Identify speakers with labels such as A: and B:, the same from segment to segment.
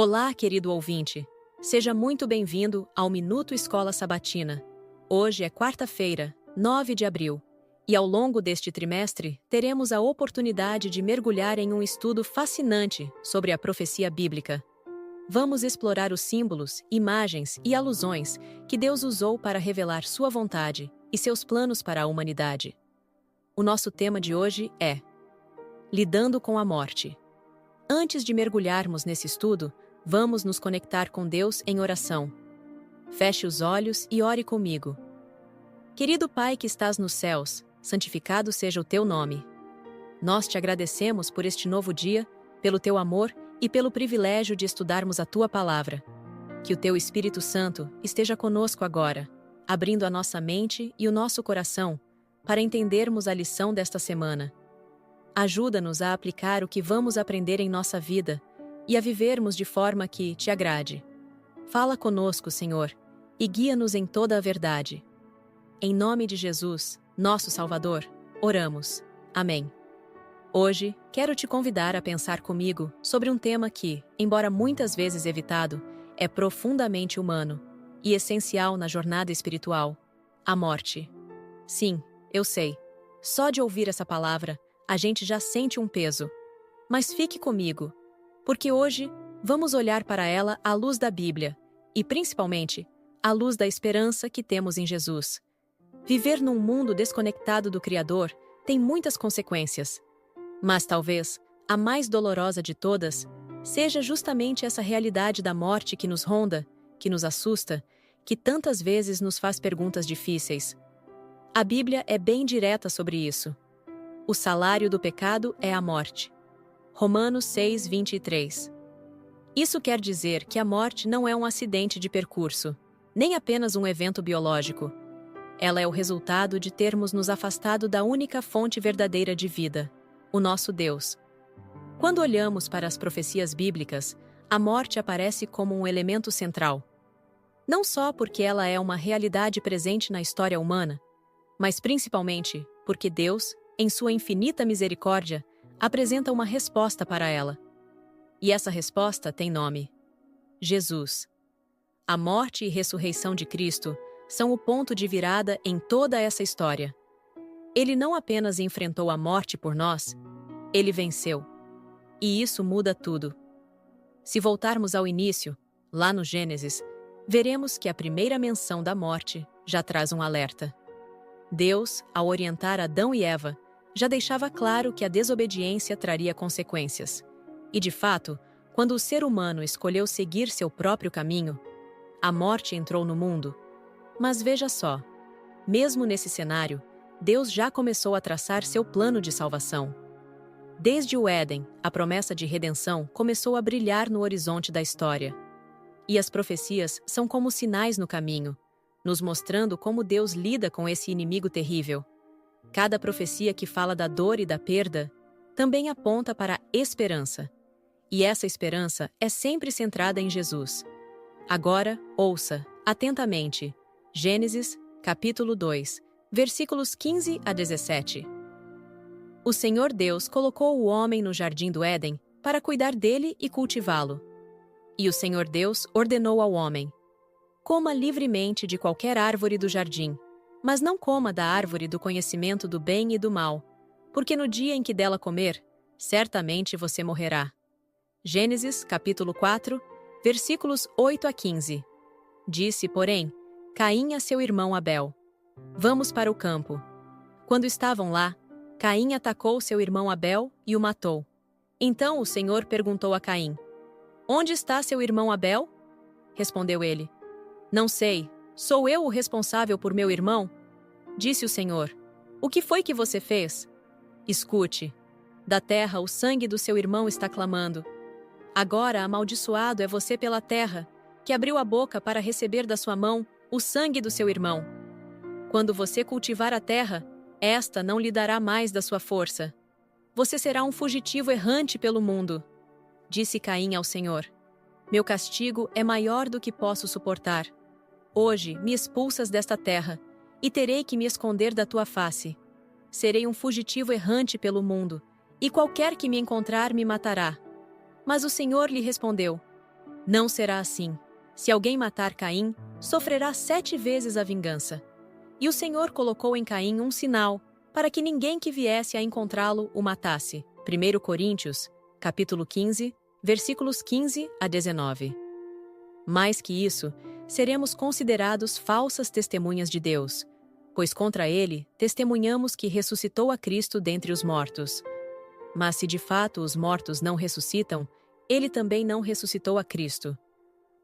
A: Olá, querido ouvinte. Seja muito bem-vindo ao Minuto Escola Sabatina. Hoje é quarta-feira, 9 de abril, e ao longo deste trimestre teremos a oportunidade de mergulhar em um estudo fascinante sobre a profecia bíblica. Vamos explorar os símbolos, imagens e alusões que Deus usou para revelar sua vontade e seus planos para a humanidade. O nosso tema de hoje é Lidando com a Morte. Antes de mergulharmos nesse estudo, vamos nos conectar com Deus em oração. Feche os olhos e ore comigo. Querido Pai que estás nos céus, santificado seja o teu nome. Nós te agradecemos por este novo dia, pelo teu amor e pelo privilégio de estudarmos a tua palavra. Que o teu Espírito Santo esteja conosco agora, abrindo a nossa mente e o nosso coração para entendermos a lição desta semana. Ajuda-nos a aplicar o que vamos aprender em nossa vida e a vivermos de forma que te agrade. Fala conosco, Senhor, e guia-nos em toda a verdade. Em nome de Jesus, nosso Salvador, oramos. Amém. Hoje, quero te convidar a pensar comigo sobre um tema que, embora muitas vezes evitado, é profundamente humano e essencial na jornada espiritual: a morte. Sim, eu sei. Só de ouvir essa palavra, a gente já sente um peso. Mas fique comigo, porque hoje vamos olhar para ela à luz da Bíblia e, principalmente, à luz da esperança que temos em Jesus. Viver num mundo desconectado do Criador tem muitas consequências. Mas talvez a mais dolorosa de todas seja justamente essa realidade da morte que nos ronda, que nos assusta, que tantas vezes nos faz perguntas difíceis. A Bíblia é bem direta sobre isso. O salário do pecado é a morte. Romanos 6:23. Isso quer dizer que a morte não é um acidente de percurso, nem apenas um evento biológico. Ela é o resultado de termos nos afastado da única fonte verdadeira de vida, o nosso Deus. Quando olhamos para as profecias bíblicas, a morte aparece como um elemento central. Não só porque ela é uma realidade presente na história humana, mas principalmente porque Deus, em sua infinita misericórdia, apresenta uma resposta para ela. E essa resposta tem nome: Jesus. A morte e ressurreição de Cristo são o ponto de virada em toda essa história. Ele não apenas enfrentou a morte por nós, ele venceu. E isso muda tudo. Se voltarmos ao início, lá no Gênesis, veremos que a primeira menção da morte já traz um alerta. Deus, ao orientar Adão e Eva, já deixava claro que a desobediência traria consequências. E, de fato, quando o ser humano escolheu seguir seu próprio caminho, a morte entrou no mundo. Mas veja só, mesmo nesse cenário, Deus já começou a traçar seu plano de salvação. Desde o Éden, a promessa de redenção começou a brilhar no horizonte da história. E as profecias são como sinais no caminho, nos mostrando como Deus lida com esse inimigo terrível. Cada profecia que fala da dor e da perda também aponta para a esperança. E essa esperança é sempre centrada em Jesus. Agora, ouça, atentamente, Gênesis, capítulo 2, versículos 15 a 17. O Senhor Deus colocou o homem no jardim do Éden para cuidar dele e cultivá-lo. E o Senhor Deus ordenou ao homem: coma livremente de qualquer árvore do jardim, mas não coma da árvore do conhecimento do bem e do mal, porque no dia em que dela comer, certamente você morrerá. Gênesis, capítulo 4, versículos 8 a 15. Disse, porém, Caim a seu irmão Abel: vamos para o campo. Quando estavam lá, Caim atacou seu irmão Abel e o matou. Então o Senhor perguntou a Caim: onde está seu irmão Abel? Respondeu ele: não sei, sou eu o responsável por meu irmão? Disse o Senhor: o que foi que você fez? Escute, da terra o sangue do seu irmão está clamando. Agora amaldiçoado é você pela terra, que abriu a boca para receber da sua mão o sangue do seu irmão. Quando você cultivar a terra, esta não lhe dará mais da sua força. Você será um fugitivo errante pelo mundo. Disse Caim ao Senhor: meu castigo é maior do que posso suportar. Hoje me expulsas desta terra, e terei que me esconder da tua face. Serei um fugitivo errante pelo mundo, e qualquer que me encontrar me matará. Mas o Senhor lhe respondeu: Não será assim. Se alguém matar Caim, sofrerá 7 vezes a vingança. E o Senhor colocou em Caim um sinal, para que ninguém que viesse a encontrá-lo o matasse. 1 Coríntios, capítulo 15, versículos 15 a 19. Mais que isso, seremos considerados falsas testemunhas de Deus, pois contra ele testemunhamos que ressuscitou a Cristo dentre os mortos. Mas se de fato os mortos não ressuscitam, ele também não ressuscitou a Cristo.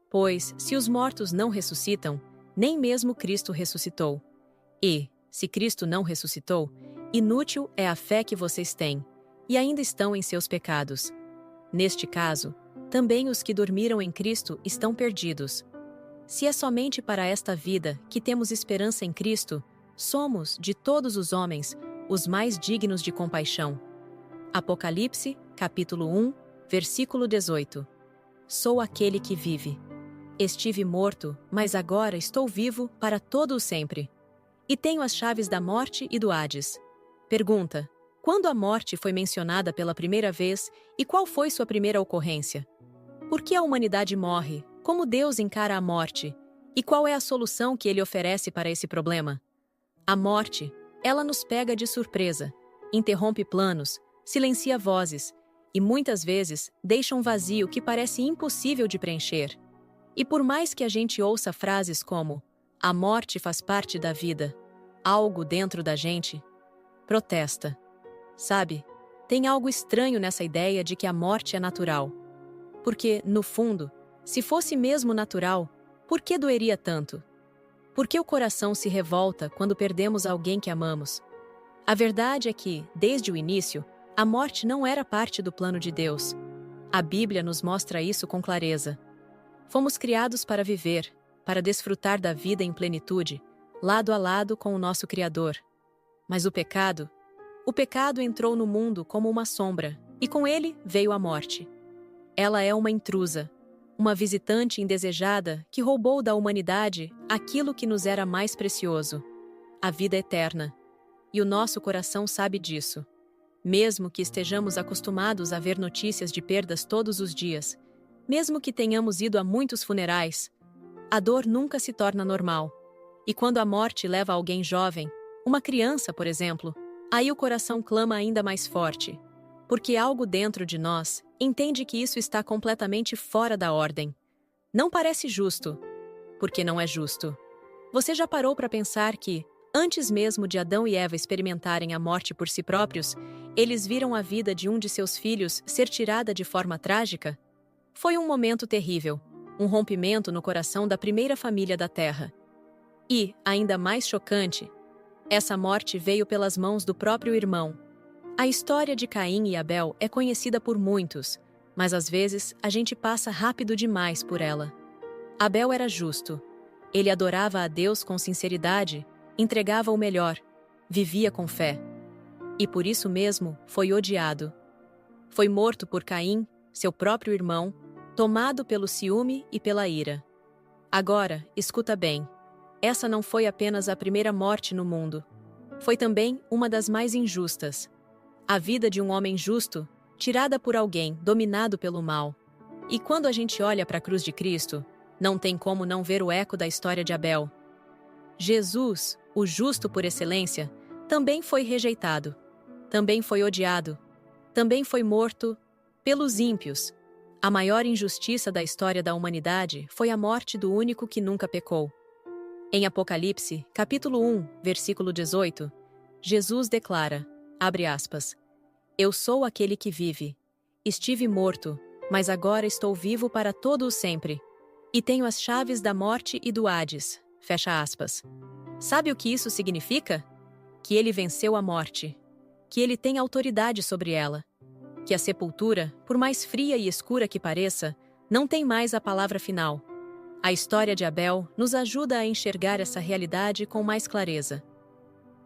A: Pois, se os mortos não ressuscitam, nem mesmo Cristo ressuscitou. E, se Cristo não ressuscitou, inútil é a fé que vocês têm, e ainda estão em seus pecados. Neste caso, também os que dormiram em Cristo estão perdidos. Se é somente para esta vida que temos esperança em Cristo, somos, de todos os homens, os mais dignos de compaixão. Apocalipse, capítulo 1, versículo 18. Sou aquele que vive. Estive morto, mas agora estou vivo para todo o sempre. E tenho as chaves da morte e do Hades. Pergunta: quando a morte foi mencionada pela primeira vez e qual foi sua primeira ocorrência? Por que a humanidade morre? Como Deus encara a morte? E qual é a solução que ele oferece para esse problema? A morte, ela nos pega de surpresa, interrompe planos, silencia vozes e muitas vezes deixa um vazio que parece impossível de preencher. E por mais que a gente ouça frases como "a morte faz parte da vida", algo dentro da gente protesta. Sabe, tem algo estranho nessa ideia de que a morte é natural. Porque, no fundo, se fosse mesmo natural, por que doeria tanto? Por que o coração se revolta quando perdemos alguém que amamos? A verdade é que, desde o início, a morte não era parte do plano de Deus. A Bíblia nos mostra isso com clareza. Fomos criados para viver, para desfrutar da vida em plenitude, lado a lado com o nosso Criador. Mas o pecado entrou no mundo como uma sombra, e com ele veio a morte. Ela é uma intrusa, uma visitante indesejada que roubou da humanidade aquilo que nos era mais precioso, a vida eterna. E o nosso coração sabe disso. Mesmo que estejamos acostumados a ver notícias de perdas todos os dias, mesmo que tenhamos ido a muitos funerais, a dor nunca se torna normal. E quando a morte leva alguém jovem, uma criança, por exemplo, aí o coração clama ainda mais forte, porque algo dentro de nós entende que isso está completamente fora da ordem. Não parece justo, porque não é justo. Você já parou para pensar que, antes mesmo de Adão e Eva experimentarem a morte por si próprios, eles viram a vida de um de seus filhos ser tirada de forma trágica? Foi um momento terrível, um rompimento no coração da primeira família da Terra. E, ainda mais chocante, essa morte veio pelas mãos do próprio irmão. A história de Caim e Abel é conhecida por muitos, mas às vezes a gente passa rápido demais por ela. Abel era justo. Ele adorava a Deus com sinceridade, entregava o melhor, vivia com fé. E por isso mesmo foi odiado. Foi morto por Caim, seu próprio irmão, tomado pelo ciúme e pela ira. Agora, escuta bem. Essa não foi apenas a primeira morte no mundo. Foi também uma das mais injustas. A vida de um homem justo, tirada por alguém dominado pelo mal. E quando a gente olha para a cruz de Cristo, não tem como não ver o eco da história de Abel. Jesus, o justo por excelência, também foi rejeitado, também foi odiado, também foi morto pelos ímpios. A maior injustiça da história da humanidade foi a morte do único que nunca pecou. Em Apocalipse, capítulo 1, versículo 18, Jesus declara, abre aspas, "Eu sou aquele que vive. Estive morto, mas agora estou vivo para todo o sempre. E tenho as chaves da morte e do Hades." Fecha aspas. Sabe o que isso significa? Que ele venceu a morte. Que ele tem autoridade sobre ela. Que a sepultura, por mais fria e escura que pareça, não tem mais a palavra final. A história de Abel nos ajuda a enxergar essa realidade com mais clareza.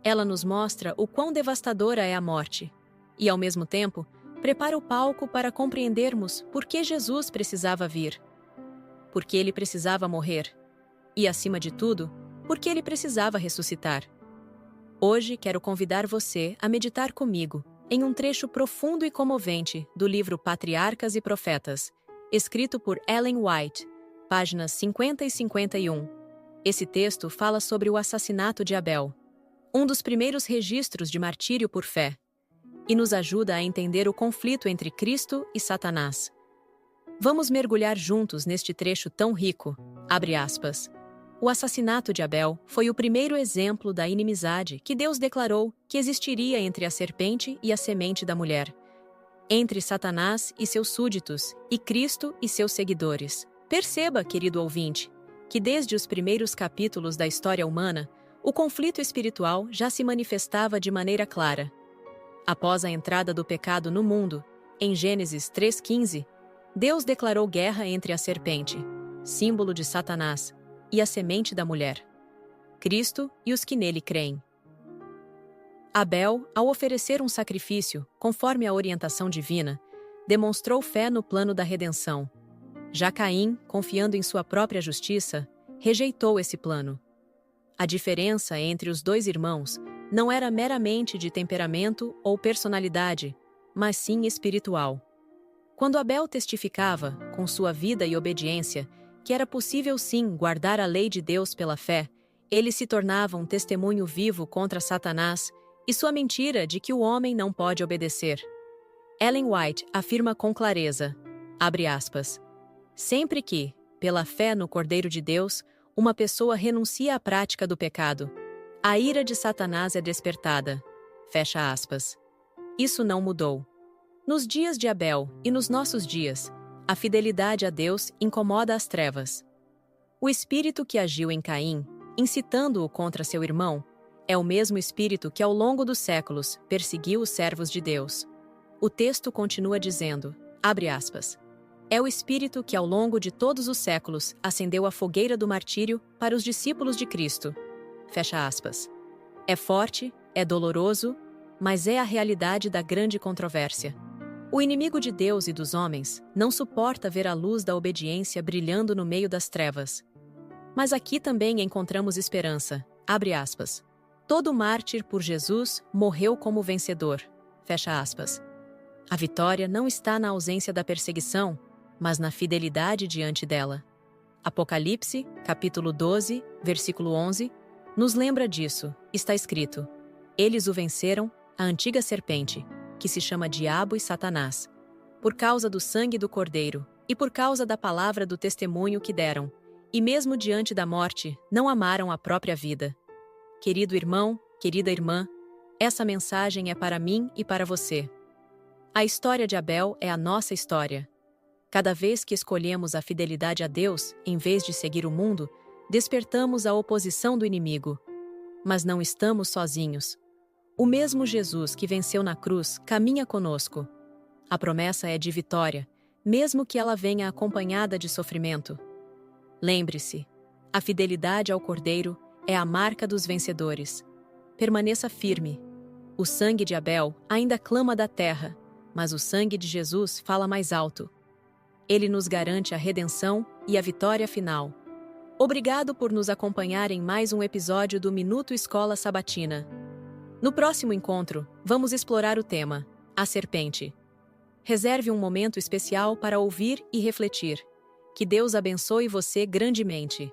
A: Ela nos mostra o quão devastadora é a morte. E, ao mesmo tempo, prepara o palco para compreendermos por que Jesus precisava vir. Porque ele precisava morrer. E, acima de tudo, porque ele precisava ressuscitar. Hoje quero convidar você a meditar comigo em um trecho profundo e comovente do livro Patriarcas e Profetas, escrito por Ellen White, páginas 50 e 51. Esse texto fala sobre o assassinato de Abel, um dos primeiros registros de martírio por fé, e nos ajuda a entender o conflito entre Cristo e Satanás. Vamos mergulhar juntos neste trecho tão rico. Abre aspas. O assassinato de Abel foi o primeiro exemplo da inimizade que Deus declarou que existiria entre a serpente e a semente da mulher, entre Satanás e seus súditos e Cristo e seus seguidores. Perceba, querido ouvinte, que desde os primeiros capítulos da história humana, o conflito espiritual já se manifestava de maneira clara. Após a entrada do pecado no mundo, em Gênesis 3:15, Deus declarou guerra entre a serpente, símbolo de Satanás, e a semente da mulher, Cristo e os que nele creem. Abel, ao oferecer um sacrifício, conforme a orientação divina, demonstrou fé no plano da redenção. Já Caim, confiando em sua própria justiça, rejeitou esse plano. A diferença entre os dois irmãos não era meramente de temperamento ou personalidade, mas sim espiritual. Quando Abel testificava, com sua vida e obediência, que era possível sim guardar a lei de Deus pela fé, ele se tornava um testemunho vivo contra Satanás e sua mentira de que o homem não pode obedecer. Ellen White afirma com clareza, abre aspas, sempre que, pela fé no Cordeiro de Deus, uma pessoa renuncia à prática do pecado, a ira de Satanás é despertada. Fecha aspas. Isso não mudou. Nos dias de Abel e nos nossos dias, a fidelidade a Deus incomoda as trevas. O espírito que agiu em Caim, incitando-o contra seu irmão, é o mesmo espírito que ao longo dos séculos perseguiu os servos de Deus. O texto continua dizendo, abre aspas, é o espírito que ao longo de todos os séculos acendeu a fogueira do martírio para os discípulos de Cristo. Fecha aspas. É forte, é doloroso, mas é a realidade da grande controvérsia. O inimigo de Deus e dos homens não suporta ver a luz da obediência brilhando no meio das trevas. Mas aqui também encontramos esperança. Abre aspas. Todo mártir por Jesus morreu como vencedor. Fecha aspas. A vitória não está na ausência da perseguição, mas na fidelidade diante dela. Apocalipse, capítulo 12, versículo 11, nos lembra disso. Está escrito: eles o venceram, a antiga serpente, que se chama Diabo e Satanás, por causa do sangue do Cordeiro e por causa da palavra do testemunho que deram, e mesmo diante da morte, não amaram a própria vida. Querido irmão, querida irmã, essa mensagem é para mim e para você. A história de Abel é a nossa história. Cada vez que escolhemos a fidelidade a Deus, em vez de seguir o mundo, despertamos a oposição do inimigo. Mas não estamos sozinhos. O mesmo Jesus que venceu na cruz caminha conosco. A promessa é de vitória, mesmo que ela venha acompanhada de sofrimento. Lembre-se, a fidelidade ao Cordeiro é a marca dos vencedores. Permaneça firme. O sangue de Abel ainda clama da terra, mas o sangue de Jesus fala mais alto. Ele nos garante a redenção e a vitória final. Obrigado por nos acompanhar em mais um episódio do Minuto Escola Sabatina. No próximo encontro, vamos explorar o tema, a serpente. Reserve um momento especial para ouvir e refletir. Que Deus abençoe você grandemente.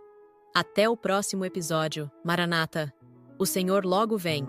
A: Até o próximo episódio. Maranata. O Senhor logo vem.